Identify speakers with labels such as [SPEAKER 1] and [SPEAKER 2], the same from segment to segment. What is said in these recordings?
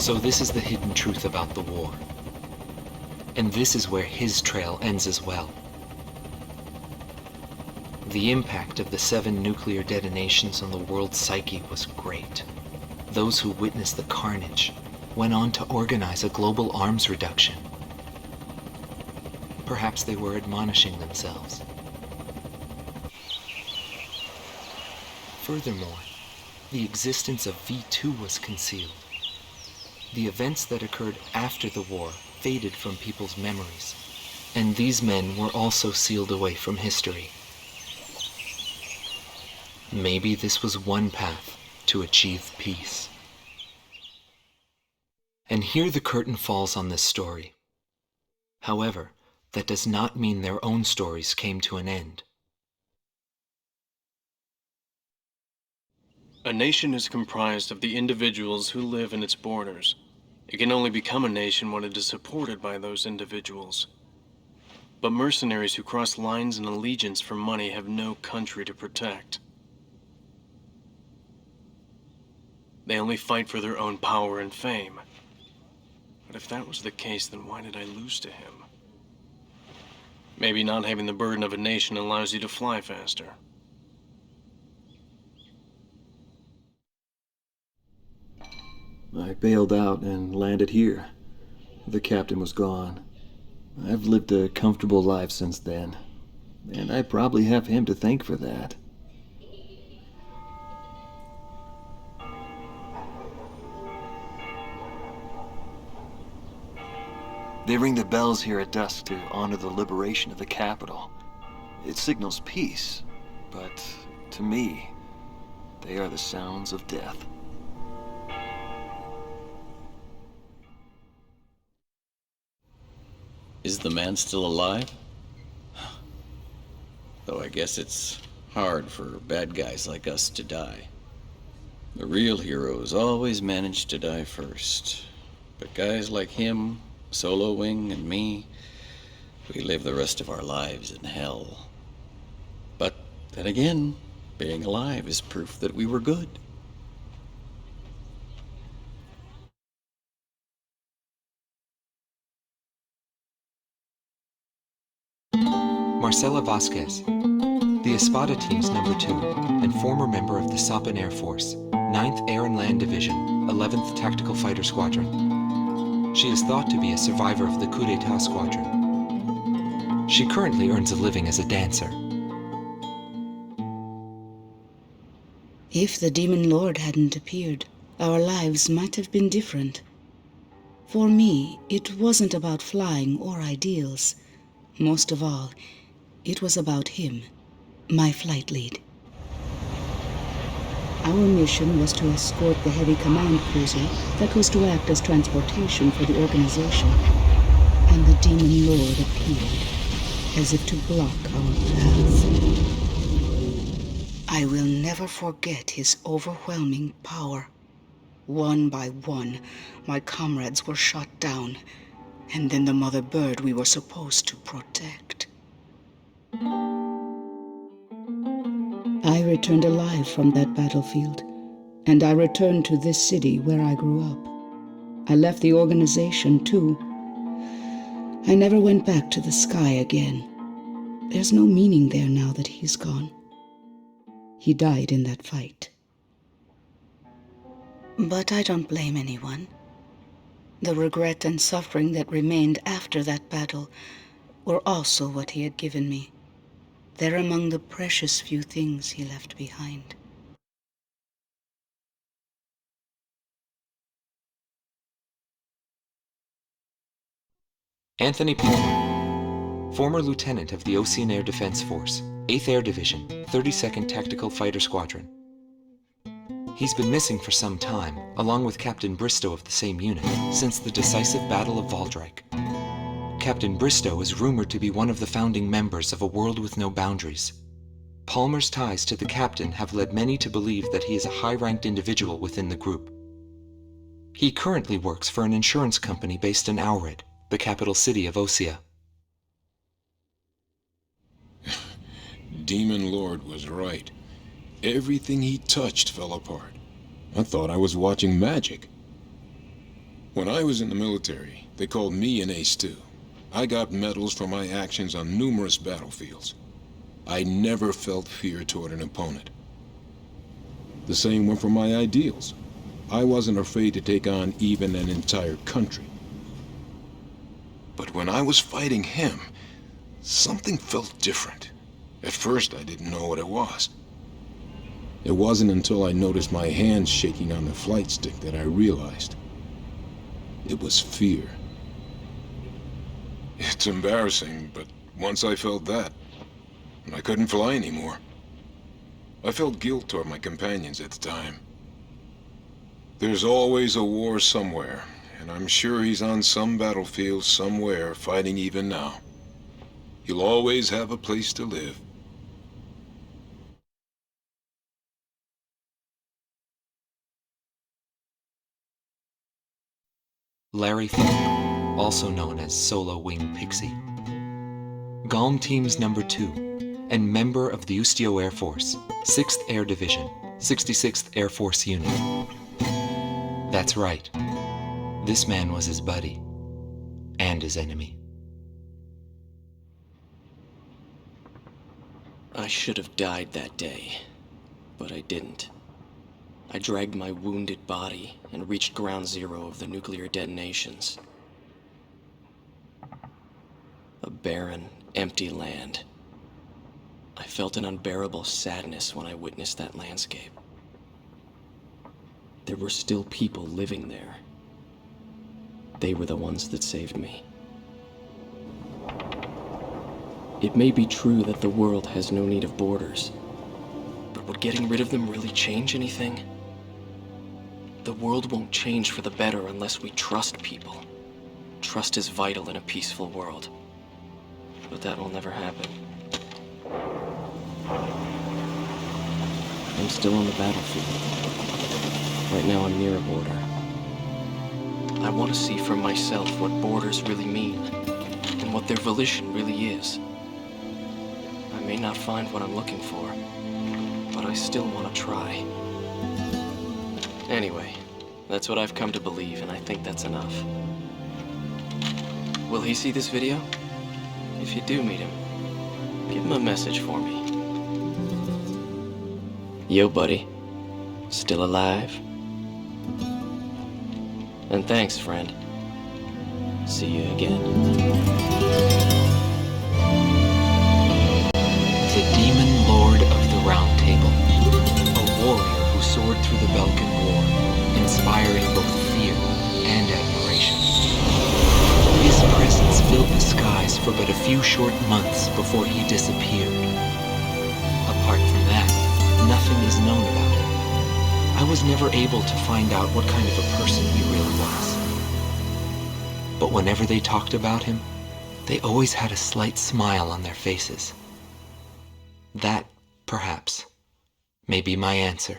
[SPEAKER 1] So this is the hidden truth about the war. And this is where his trail ends as well. The impact of the 7 nuclear detonations on the world's psyche was great. Those who witnessed the carnage went on to organize a global arms reduction. Perhaps they were admonishing themselves. Furthermore, the existence of V2 was concealed. The events that occurred after the war faded from people's memories, and these men were also sealed away from history. Maybe this was one path to achieve peace. And here the curtain falls on this story. However, that does not mean their own stories came to an end.
[SPEAKER 2] A nation is comprised of the individuals who live in its borders. It can only become a nation when it is supported by those individuals. But mercenaries who cross lines and allegiance for money have no country to protect. They only fight for their own power and fame. But if that was the case, then why did I lose to him? Maybe not having the burden of a nation allows you to fly faster.
[SPEAKER 3] I bailed out and landed here. The captain was gone. I've lived a comfortable life since then, and I probably have him to thank for that. They ring the bells here at dusk to honor the liberation of the capital. It signals peace, but to me, they are the sounds of death.
[SPEAKER 4] Is the man still alive? Though I guess it's hard for bad guys like us to die. The real heroes always manage to die first. But guys like him, Solo Wing, and me, we live the rest of our lives in hell. But then again, being alive is proof that we were good.
[SPEAKER 1] Marcela Vasquez, the Espada team's number 2 and former member of the Sapan Air Force, 9th Air and Land Division, 11th Tactical Fighter Squadron. She is thought to be a survivor of the coup d'etat squadron. She currently earns a living as a dancer.
[SPEAKER 5] If the Demon Lord hadn't appeared, our lives might have been different. For me, it wasn't about flying or ideals. Most of all, it was about him, my flight lead. Our mission was to escort the heavy command cruiser that was to act as transportation for the organization. And the Demon Lord appeared, as if to block our path. I will never forget his overwhelming power. One by one, my comrades were shot down, and then the mother bird we were supposed to protect. I returned alive from that battlefield, and I returned to this city where I grew up. I left the organization too. I never went back to the sky again. There's no meaning there now that he's gone. He died in that fight. But I don't blame anyone. The regret and suffering that remained after that battle were also what he had given me. They're among the precious few things he left behind.
[SPEAKER 1] Anthony Palmer, former lieutenant of the Ocean Air Defense Force, 8th Air Division, 32nd Tactical Fighter Squadron. He's been missing for some time, along with Captain Bristow of the same unit, since the decisive Battle of Valdreich. Captain Bristow is rumored to be one of the founding members of A World with No Boundaries. Palmer's ties to the captain have led many to believe that he is a high-ranked individual within the group. He currently works for an insurance company based in Aurid, the capital city of Osea.
[SPEAKER 6] Demon Lord was right. Everything he touched fell apart. I thought I was watching magic. When I was in the military, they called me an ace too. I got medals for my actions on numerous battlefields. I never felt fear toward an opponent. The same went for my ideals. I wasn't afraid to take on even an entire country. But when I was fighting him, something felt different. At first, I didn't know what it was. It wasn't until I noticed my hands shaking on the flight stick that I realized. It was fear. It's embarrassing, but once I felt that, I couldn't fly anymore. I felt guilt toward my companions at the time. There's always a war somewhere, and I'm sure he's on some battlefield somewhere fighting even now. He'll always have a place to live.
[SPEAKER 1] Larry Falk, also known as Solo Wing Pixie. GALM Team's number 2, and member of the Ustio Air Force, 6th Air Division, 66th Air Force Unit. That's right. This man was his buddy, and his enemy.
[SPEAKER 7] I should have died that day, but I didn't. I dragged my wounded body and reached ground zero of the nuclear detonations. A barren, empty land. I felt an unbearable sadness when I witnessed that landscape. There were still people living there. They were the ones that saved me. It may be true that the world has no need of borders, but would getting rid of them really change anything? The world won't change for the better unless we trust people. Trust is vital in a peaceful world. But that will never happen. I'm still on the battlefield. Right now I'm near a border. I want to see for myself what borders really mean, and what their volition really is. I may not find what I'm looking for, but I still want to try. Anyway, that's what I've come to believe, and I think that's enough. Will he see this video? If you do meet him, give him a message for me. Yo, buddy. Still alive? And thanks, friend. See you again.
[SPEAKER 1] The Demon Lord of the Round Table. A warrior who soared through the Belkan War, inspiring both fear and admiration. His presence filled the skies for but a few short months before he disappeared. Apart from that, nothing is known about him. I was never able to find out what kind of a person he really was. But whenever they talked about him, they always had a slight smile on their faces. That, perhaps, may be my answer.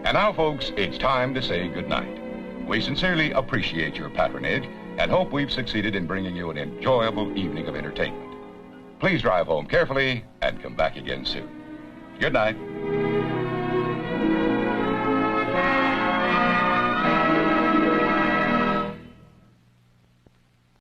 [SPEAKER 8] And now, folks, it's time to say goodnight. We sincerely appreciate your patronage and hope we've succeeded in bringing you an enjoyable evening of entertainment. Please drive home carefully and come back again soon. Good night.